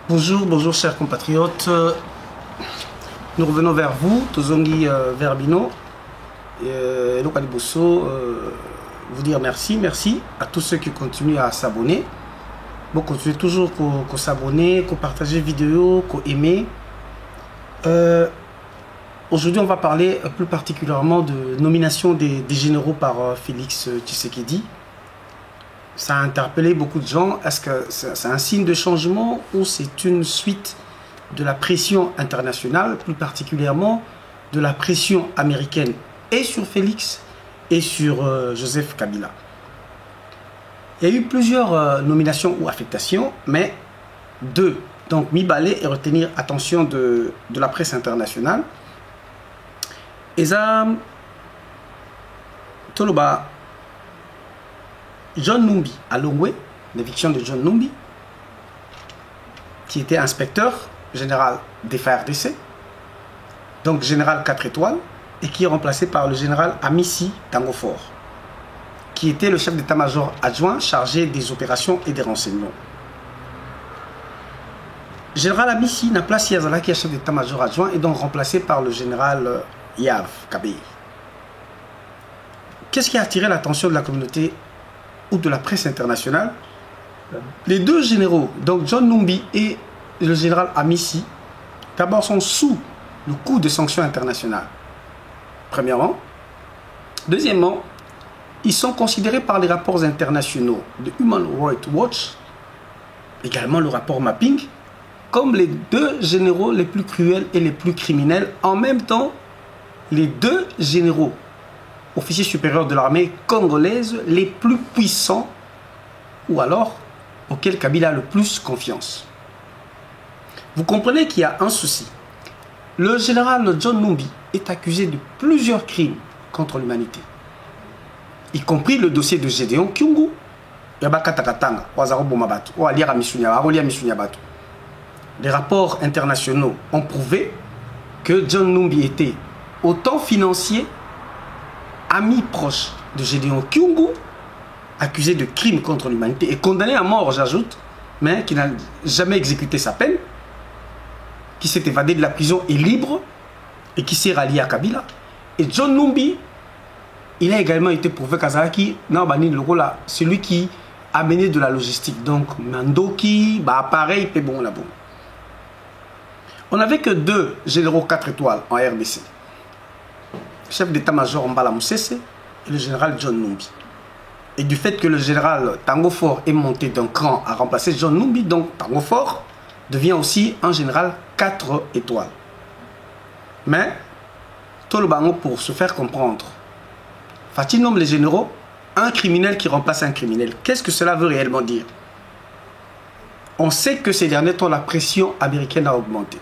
Bonjour, bonjour chers compatriotes. Nous revenons vers vous, Tozongi Verbino. Et donc Alibosso, vous dire merci à tous ceux qui continuent à s'abonner. Bon, continuez toujours à s'abonner, à partager vidéos, à aimer. Aujourd'hui, on va parler plus particulièrement de nomination des généraux par Félix Tshisekedi. Ça a interpellé beaucoup de gens. Est-ce que c'est un signe de changement ou c'est une suite de la pression internationale, plus particulièrement de la pression américaine et sur Félix et sur Joseph Kabila? Il y a eu plusieurs nominations ou affectations, mais deux. Donc, mi-balai et retenir attention de la presse internationale. Et ça, Toloba, John Numbi, à Longwe, l'éviction de John Numbi, qui était inspecteur général des FARDC, donc général 4 étoiles, et qui est remplacé par le général Amissi Tangofor, qui était le chef d'état-major adjoint chargé des opérations et des renseignements. Général Amissi Naplasi Yazala, qui est chef d'état-major adjoint, est donc remplacé par le général Yav Kabé. Qu'est-ce qui a attiré l'attention de la communauté ou de la presse internationale? Les deux généraux, donc John Numbi et le général Amissi, d'abord sont sous le coup de sanctions internationales. Premièrement. Deuxièmement, ils sont considérés par les rapports internationaux de Human Rights Watch, également le rapport Mapping, comme les deux généraux les plus cruels et les plus criminels. En même temps, les deux généraux officiers supérieurs de l'armée congolaise les plus puissants, ou alors auxquels Kabila a le plus confiance. Vous comprenez qu'il y a un souci. Le général John Numbi est accusé de plusieurs crimes contre l'humanité, y compris le dossier de Gédéon Kyungu. Les rapports internationaux ont prouvé que John Numbi était autant financier, ami proche de Gédéon Kyungu, accusé de crimes contre l'humanité et condamné à mort, j'ajoute, mais qui n'a jamais exécuté sa peine, qui s'est évadé de la prison et libre et qui s'est rallié à Kabila. Et John Numbi, il a également été prouvé Kazaki, celui qui a mené de la logistique. Donc, Mandoki, appareil, et bon, là-bas. On n'avait que deux généraux 4 étoiles en RDC. Le chef d'état-major Mbala Moussese et le général John Numbi. Et du fait que le général Tangofor est monté d'un cran à remplacer John Numbi, donc Tangofor devient aussi un général 4 étoiles. Mais, tout le bango pour se faire comprendre. Fatih nomme les généraux un criminel qui remplace un criminel. Qu'est-ce que cela veut réellement dire? On sait que ces derniers temps, la pression américaine a augmenté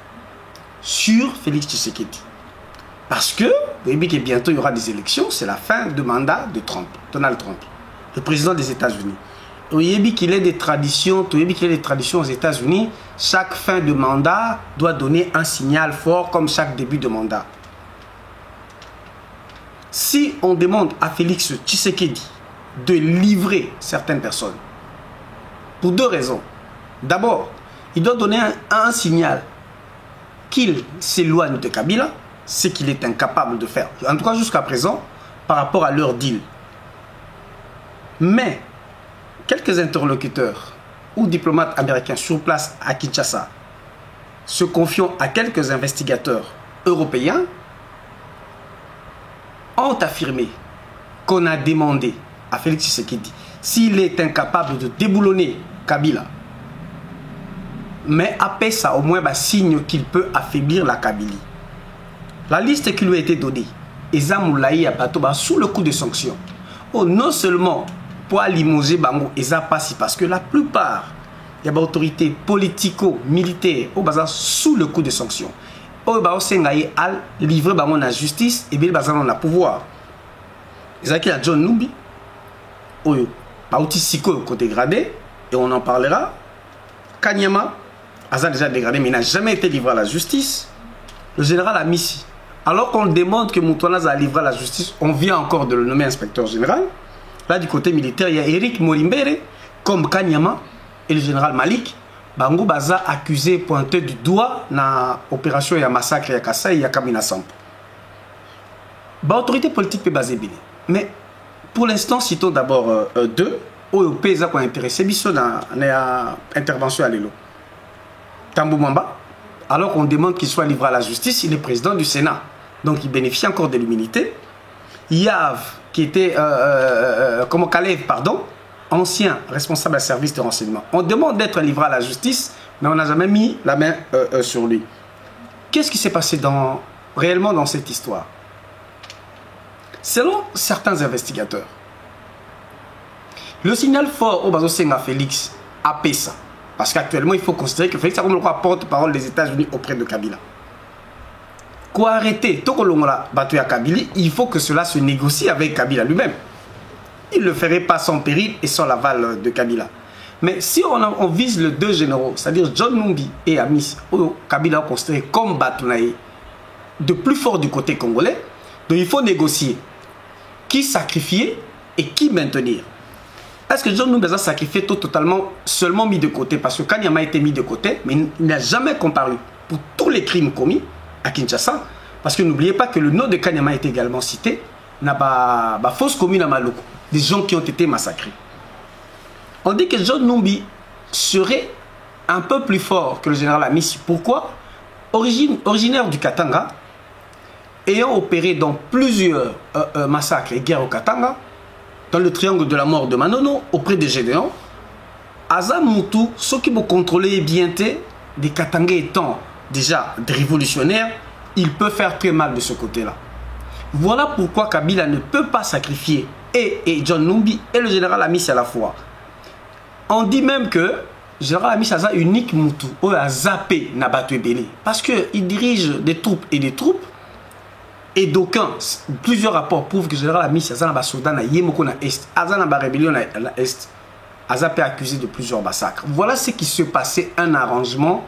sur Félix Tshisekedi. Parce que, vous voyez que bientôt il y aura des élections, c'est la fin de mandat de Donald Trump, le président des États-Unis. Vous voyez qu'il y a des traditions, aux États-Unis, chaque fin de mandat doit donner un signal fort comme chaque début de mandat. Si on demande à Félix Tshisekedi de livrer certaines personnes, pour deux raisons. D'abord, il doit donner un signal qu'il s'éloigne de Kabila, ce qu'il est incapable de faire, en tout cas jusqu'à présent, par rapport à leur deal. Mais, quelques interlocuteurs ou diplomates américains sur place à Kinshasa, se confiant à quelques investigateurs européens, ont affirmé qu'on a demandé à Félix Tshisekedi s'il est incapable de déboulonner Kabila, mais après ça, au moins, signe qu'il peut affaiblir la Kabylie. La liste qui lui a été donnée, Eza Moulaye Abatoba, sous le coup de sanctions. Oh, non seulement pour limoger Bango, Eza Passi, parce que la plupart, il y a des autorités politico-militaires sous le coup de sanctions. Oh, Sengaye a livré Bango la justice et bien on a pouvoir. Eza qui a John Numbi, Oyo, Baouti Siko dégradé, et on en parlera. Kanyama, Aza déjà dégradé, mais il n'a jamais été livré à la justice. Le général Amissi, alors qu'on demande que Moutouana a livré à la justice, on vient encore de le nommer inspecteur général. Là, du côté militaire, il y a Eric Morimbere, comme Kanyama et le général Malik, bango baza accusé pointé du doigt na opération ya massacre ya Kasai ya Kamina Sampo. Ba autorité politique peut baser bini. Mais pour l'instant, citons d'abord deux OEP za ko intéressé biso na intervention à l'élo. Tambou Mwamba, alors qu'on demande qu'il soit livré à la justice, il est président du Sénat. Donc il bénéficie encore de l'immunité. Yav, qui était comme Kalev, pardon, ancien responsable de service de renseignement. On demande d'être livré à la justice, mais on n'a jamais mis la main sur lui. Qu'est-ce qui s'est passé réellement dans cette histoire? Selon certains investigateurs, le signal fort au Bazosenga Félix a payé. Parce qu'actuellement, il faut considérer que Félix a comme le porte-parole des États-Unis auprès de Kabila. Quoi arrêter, tout le Kabila, il faut que cela se négocie avec Kabila lui-même. Il ne le ferait pas sans péril et sans l'aval de Kabila. Mais si on vise les deux généraux, c'est-à-dire John Numbi et Amis, Kabila est considéré comme Batounaï, de plus fort du côté congolais, donc il faut négocier qui sacrifier et qui maintenir. Est-ce que John Numbi a sacrifié totalement, seulement mis de côté? Parce que Kanyama a été mis de côté, mais il n'a jamais comparu pour tous les crimes commis à Kinshasa. Parce que n'oubliez pas que le nom de Kanyama a été également cité. N'a pas fausse commune à Maloko. Des gens qui ont été massacrés. On dit que John Numbi serait un peu plus fort que le général Amissi. Pourquoi? Originaire du Katanga, ayant opéré dans plusieurs massacres et guerres au Katanga, dans le triangle de la mort de Manono, auprès des Gédéons, Azam Moutou, ceux qui vont contrôler bien des Katangais étant déjà des révolutionnaires, il peut faire très mal de ce côté-là. Voilà pourquoi Kabila ne peut pas sacrifier et John Numbi et le général Amissi à la fois. On dit même que le général Amissi a unique Moutou, ou a zappé Nabatwe Bélé, parce qu'il dirige des troupes et des troupes. Et d'aucuns, plusieurs rapports prouvent que le général Amissi a un soldat na Yemoko na Est, a une rébellion na Est, a été accusé de plusieurs massacres. Voilà ce qui se passait, un arrangement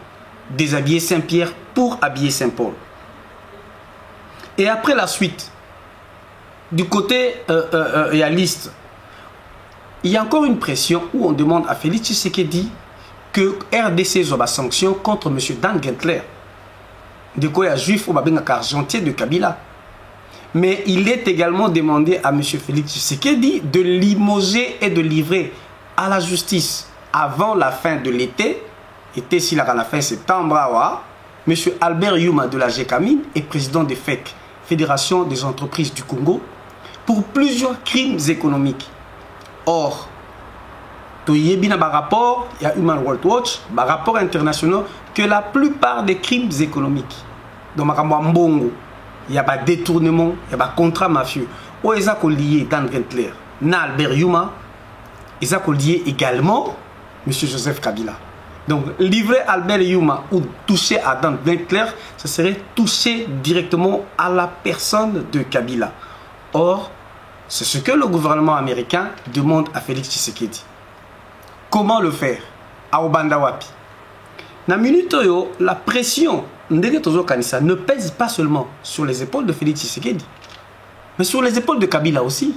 déshabiller Saint-Pierre pour habiller Saint-Paul. Et après la suite, du côté réaliste, il y a encore une pression où on demande à Félix Tshisekedi que RDC soit sanction contre M. Dan Gentler, de quoi il y a juif ou argentier de Kabila. Mais il est également demandé à M. Félix Tshisekedi de limoger et de livrer à la justice avant la fin de l'été, s'il a la fin septembre, M. Albert Yuma de la GECAMIN est président de FEC, Fédération des entreprises du Congo, pour plusieurs crimes économiques. Or, il y a un rapport, il y a Human Rights Watch, un rapport international, que la plupart des crimes économiques, dans Mbongo, il y a un détournement, il y a un contrat mafieux, où ils ont lié Dan Gentler, Albert Yuma, ils ont lié également M. Joseph Kabila. Donc, livrer Albert Yuma ou toucher à Dan Gentler, ça serait toucher directement à la personne de Kabila. Or, c'est ce que le gouvernement américain demande à Félix Tshisekedi. Comment le faire? À Obandawapi. Dans la minute, la pression ne pèse pas seulement sur les épaules de Félix Tshisekedi, mais sur les épaules de Kabila aussi.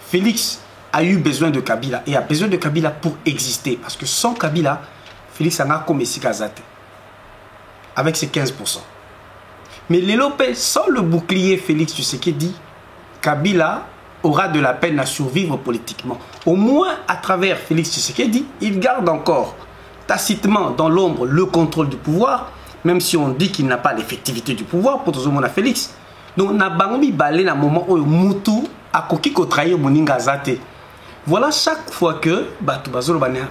Félix a eu besoin de Kabila et a besoin de Kabila pour exister. Parce que sans Kabila, Félix a comme Essikazate avec ses 15%. Mais l'Élopé, sans le bouclier Félix Tshisekedi, Kabila aura de la peine à survivre politiquement. Au moins, à travers Félix Tshisekedi, il garde encore tacitement dans l'ombre le contrôle du pouvoir, même si on dit qu'il n'a pas l'effectivité du pouvoir pour tout le monde à Félix. Donc, on a balé dans le moment où Moutou a coquille trahir Moninga Zate. Voilà chaque fois que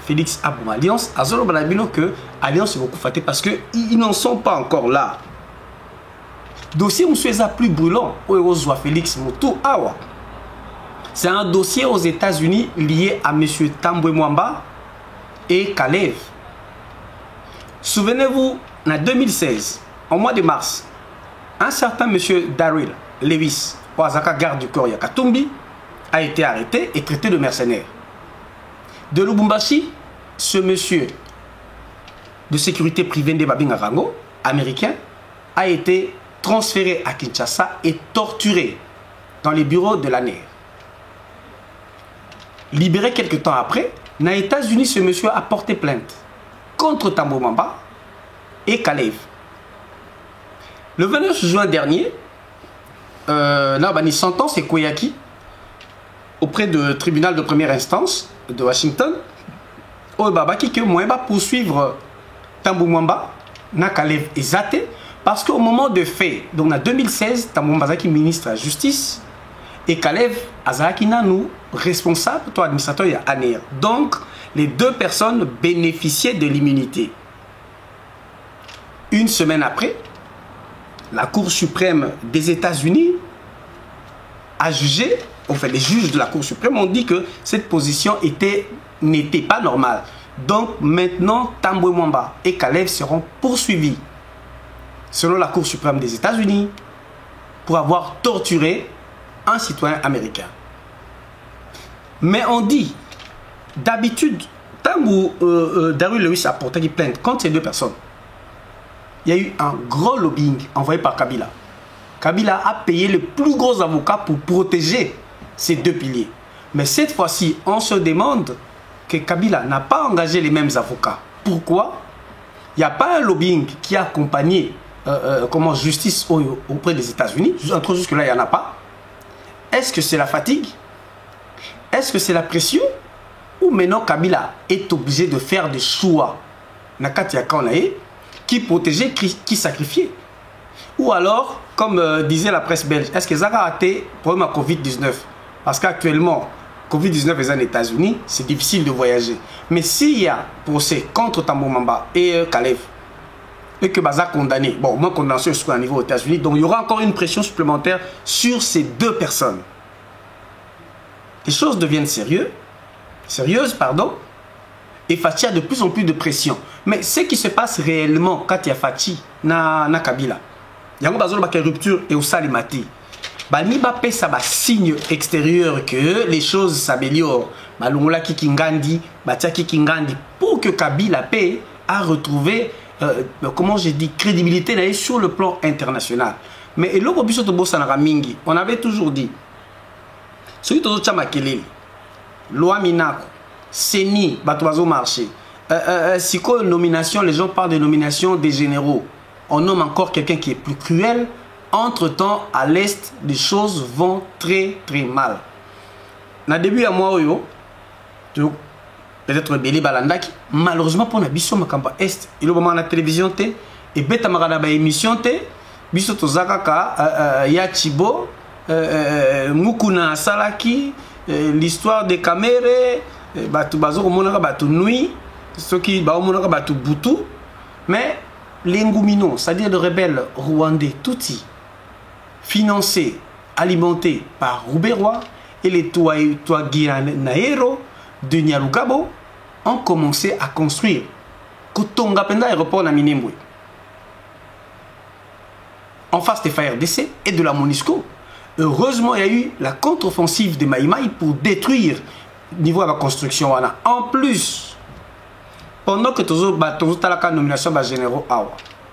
Félix a une alliance, que l'alliance est beaucoup fatée parce qu'ils n'en sont pas encore là. Dossier monsieur plus brûlant où Félix Moutou Awa. C'est un dossier aux États-Unis lié à M. Tambwe Mwamba et Kalev. Souvenez-vous, en 2016, au mois de mars, un certain M. Daryl Lewis, au Azaka garde du corps Yakatumbi, a été arrêté et traité de mercenaire. De Lubumbashi, ce monsieur de sécurité privée de Babinga Rango, américain, a été transféré à Kinshasa et torturé dans les bureaux de l'ANER. libéré quelques temps après, aux États-Unis, ce monsieur a porté plainte contre Tambo Mamba et Kalev. Le 29 juin dernier, une sentence est Koyaki auprès du tribunal de première instance de Washington. Qui que moi poursuivre Tambo Mamba, na Kalev et Zate, parce qu'au moment de fait, donc en 2016, Tambo Mamba qui ministre de la justice et Kalev Azaki Nanou responsable, toi administrateur et ANER. Donc les deux personnes bénéficiaient de l'immunité. Une semaine après, la Cour suprême des États-Unis a jugé, enfin les juges de la Cour suprême ont dit que cette position n'était pas normale. Donc maintenant, Tambo Mamba et Kalev seront poursuivis selon la Cour suprême des États-Unis pour avoir torturé un citoyen américain. Mais on dit, d'habitude, Tambo Darryl Lewis a porté plainte contre ces deux personnes. Il y a eu un gros lobbying envoyé par Kabila. Kabila a payé le plus gros avocat pour protéger ces deux piliers. Mais cette fois-ci, on se demande que Kabila n'a pas engagé les mêmes avocats. Pourquoi? Il n'y a pas un lobbying qui a accompagné justice auprès des États-Unis. Entre jusque-là, il n'y en a pas. Est-ce que c'est la fatigue? Est-ce que c'est la pression? Ou maintenant Kabila est obligé de faire des choix qui protégeait, qui sacrifiait? Ou alors, comme disait la presse belge, est-ce que ça a raté le problème à Covid-19? Parce qu'actuellement, Covid-19 est aux États-Unis, c'est difficile de voyager. Mais s'il y a procès contre Tambo Mamba et Kalev, et que Baza condamné, bon, moi condamné jusqu'au niveau aux États-Unis, donc il y aura encore une pression supplémentaire sur ces deux personnes. Les choses deviennent sérieuses, et Fachi a de plus en plus de pression. Mais ce qui se passe réellement quand il y a Fachi na Kabila, il y a une rupture et au salimati. Baniba pe ça ba signe extérieur que les choses s'améliorent. Balongola Kikingandi, Batia Kikingandi, pour que Kabila paie a retrouvé, comment j'ai dit, crédibilité sur le plan international. Mais on avait toujours dit, celui de Tchamakelele, Loi Minako, Seni, Batoazo Marché, si quoi nomination, les gens parlent de nomination des généraux. On nomme encore quelqu'un qui est plus cruel. Entre-temps, à l'Est, les choses vont très très mal. Na début à moi, peut-être Bélé Balandaki, malheureusement pour la mission Makamba Est, il y a la télévision, et bête à ma émission, biso Tozakaka, Yachibo, Mukuna Salaki, l'histoire des caméras, Batu Bazo, Monaka Batu Nui, ceux qui Baomonaka Batu Boutou, mais les Ngumino, c'est-à-dire les rebelles rwandais, Tutsi, financés, alimentés par Rouberois et les Touaguiranaero de Nyarugabo, ont commencé à construire Kotonga Penda aéroport na Minembwe en face des FARDC et de la MONUSCO. Heureusement, il y a eu la contre-offensive de Maïmaï pour détruire niveau de la construction. En plus, pendant que tous la nomination de généraux,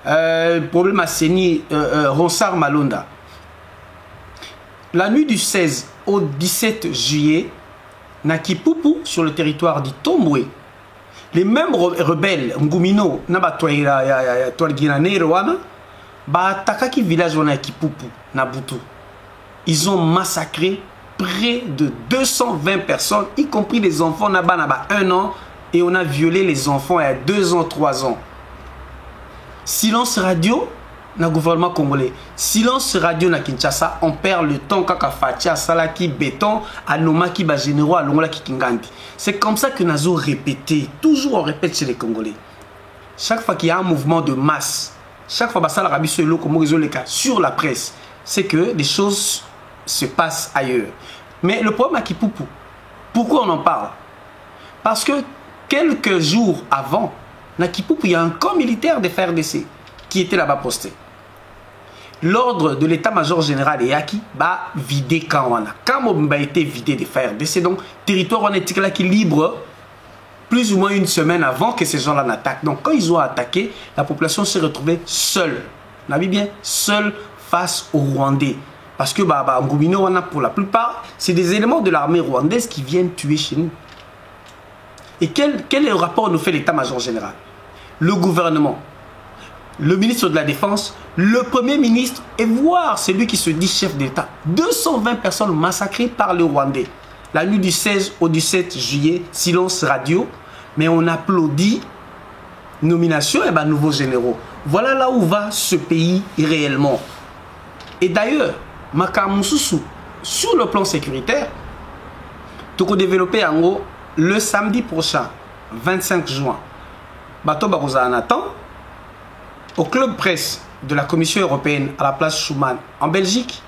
le problème a saigné Ronsard Malonda. La nuit du 16 au 17 juillet, na Kipupu, sur le territoire d'Itombwe, les mêmes rebelles, Ngumino, Attaqué village na Kipupu, na Butu. Ils ont massacré près de 220 personnes, y compris les enfants naba 1 an, et on a violé les enfants à 2 ans, 3 ans. Silence radio na gouvernement congolais. Silence radio na Kinshasa, on perd le temps kaka Fatia, Salaki, Béton, Anomaki, Bagénéraux, Alongola, Kikingandi. C'est comme ça que nous avons répété, toujours on répète chez les Congolais. Chaque fois qu'il y a un mouvement de masse, chaque fois sur la presse, c'est que des choses se passent ailleurs. Mais le problème à Kipupu, pourquoi on en parle? Parce que quelques jours avant, à Kipupu, il y a un camp militaire de FARDC qui était là-bas posté. L'ordre de l'état-major général de Yaki va vider quand on a. Quand on a été vidé de FARDC, donc territoire on est là qui est libre plus ou moins une semaine avant que ces gens-là n'attaquent. Donc quand ils ont attaqué, la population s'est retrouvée seule. On a vu bien, seule face aux Rwandais. Parce que Ngumino, pour la plupart, c'est des éléments de l'armée rwandaise qui viennent tuer chez nous. Et quel est le rapport nous fait l'état-major général? Le gouvernement, le ministre de la Défense, le Premier ministre et voire celui qui se dit chef d'État. 220 personnes massacrées par les Rwandais. La nuit du 16 au 17 juillet, silence radio, mais on applaudit nomination et nouveaux généraux. Voilà là où va ce pays réellement. Et d'ailleurs, Makamususu, sur le plan sécuritaire, tout développé en gros le samedi prochain, 25 juin. Bato Baroza Nathan, au club presse de la Commission européenne à la place Schuman en Belgique,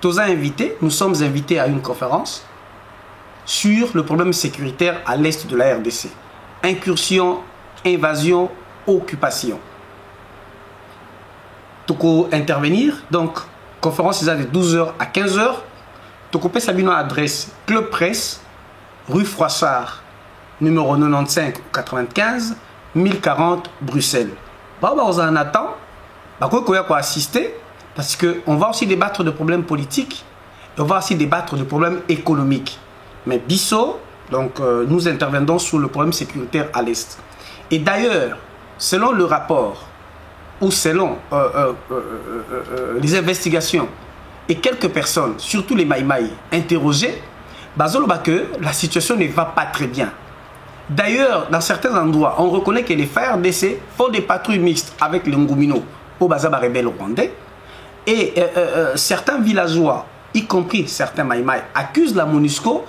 nous sommes invités à une conférence sur le problème sécuritaire à l'est de la RDC. Incursion, invasion, occupation. Toko intervenir, donc conférence de 12h à 15h. Toko peut s'abonner à l'adresse Club Presse, rue Froissart, numéro 95 95 1040 Bruxelles. On attend, on va assister parce qu'on va aussi débattre de problèmes politiques et on va aussi débattre de problèmes économiques. Mais Bissot, donc nous intervenons sur le problème sécuritaire à l'Est. Et d'ailleurs, selon le rapport ou selon les investigations et quelques personnes, surtout les Maïmaï, interrogées, que la situation ne va pas très bien. D'ailleurs, dans certains endroits, on reconnaît que les FARDC font des patrouilles mixtes avec les Ngumino au Bazaba rebelle rwandais. Et certains villageois, y compris certains Maïmaï, accusent la MONUSCO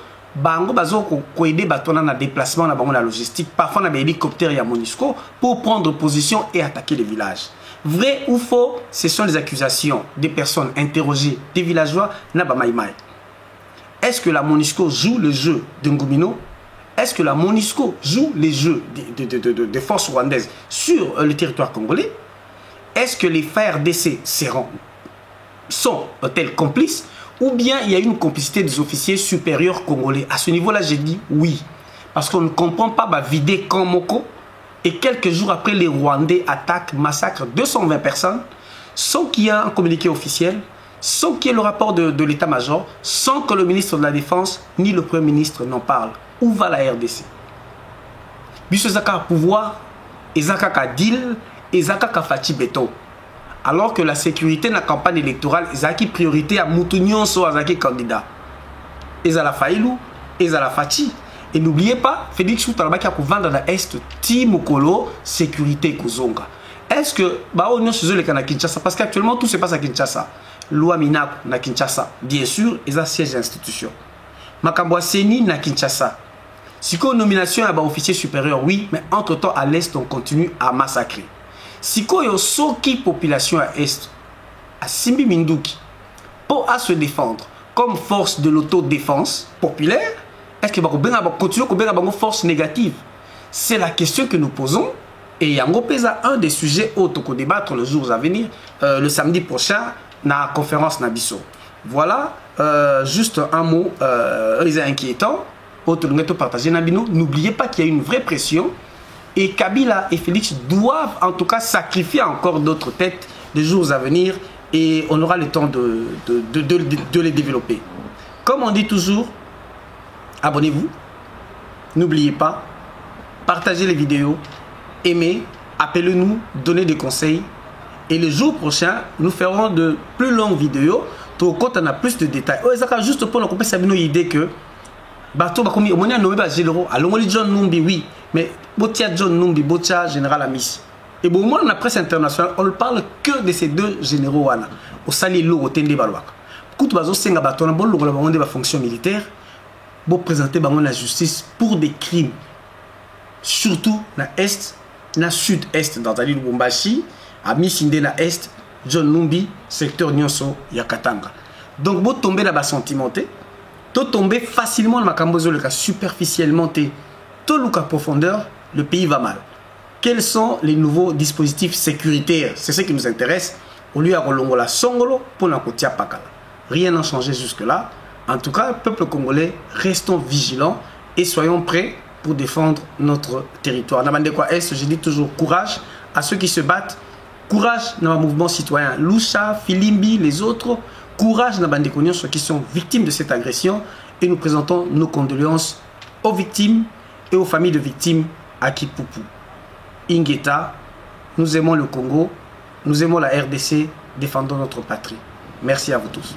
pour aider dans le déplacement, dans la logistique. Parfois, on a des hélicoptères à MONUSCO pour prendre position et attaquer les villages. Vrai ou faux, ce sont les accusations des personnes interrogées, des villageois, Naba Maïmaï. Est-ce que la MONUSCO joue le jeu de Ngumino? Est-ce que la MONUSCO joue les jeux des forces rwandaises sur le territoire congolais? Est-ce que les FARDC sont-elles complices? Ou bien il y a une complicité des officiers supérieurs congolais? À ce niveau-là, j'ai dit oui. Parce qu'on ne comprend pas vider Kamoko. Et quelques jours après, les Rwandais attaquent, massacrent 220 personnes sans qu'il y ait un communiqué officiel, sans qu'il y ait le rapport de l'état-major, sans que le ministre de la Défense ni le Premier ministre n'en parlent. Où va la RDC? Biso Zaka pouvoir, et Zaka deal, et Zaka Fati Beto. Alors que la sécurité de la campagne électorale, Zaki priorité à Moutounion soit Zaki candidat. Et Zala Faïlou, et Zala Fati. Et n'oubliez pas, Félix Soutalabaki a vendre dans l'Est, Timokolo, sécurité Kozonga. Est-ce que, on est chez eux les Kinshasa? Parce qu'actuellement, tout se passe à Kinshasa. Loi Minako na Kinshasa, bien sûr, et ça siège d'institution. Makambwa Seni na Kinshasa. Si qu'on nomination à officier supérieur, oui, mais entre-temps, à l'Est, on continue à massacrer. Si qu'on y a soki population à l'Est, à Simbi Minduki, pour à se défendre comme force de l'autodéfense populaire, est-ce que va continuer à avoir une force négative? C'est la question que nous posons. Et Yango Pesa, un des sujets autres qu'on débattre les jours à venir, le samedi prochain, dans la conférence Nabiso. Voilà, juste un mot les inquiétant. N'oubliez pas qu'il y a une vraie pression et Kabila et Félix doivent en tout cas sacrifier encore d'autres têtes des jours à venir et on aura le temps de les développer. Comme on dit toujours, abonnez-vous, n'oubliez pas, partagez les vidéos, aimez, appelez-nous, donnez des conseils et le jour prochain, nous ferons de plus longues vidéos quand on a plus de détails. Juste pour nous savoir une idée que Bato bakomi omoni nommé ba généraux alongoli John Numbi oui mais botia John Numbi botia général Amis et bon moi dans la presse internationale on ne parle que de ces deux généraux wana au sali lo otende balwaka kutu bazo senga bato na bon lokola bango ba fonction militaire bo présenter bango la justice pour des crimes surtout na est na sud-est dans Zali Lubumbashi à Misinde na est John Numbi secteur Nyonso ya Katanga donc bo tomber là bas sentimenté to tomber facilement dans ma cambozo le cas superficiellement to look à profondeur le pays va mal. Quels sont les nouveaux dispositifs sécuritaires? C'est ce qui nous intéresse au lieu à Rolongola Songolo pour la Kotia Pakala. Rien n'a changé jusque là. En tout cas, peuple congolais, restons vigilants et soyons prêts pour défendre notre territoire. Dans Mandekwa Est, je dis toujours courage à ceux qui se battent. Courage dans le mouvement citoyen. Lusha, Filimbi, les autres. courage na bandeko nyonso qui sont victimes de cette agression et nous présentons nos condoléances aux victimes et aux familles de victimes à Kipupu. Ingeta, nous aimons le Congo, nous aimons la RDC, défendons notre patrie. Merci à vous tous.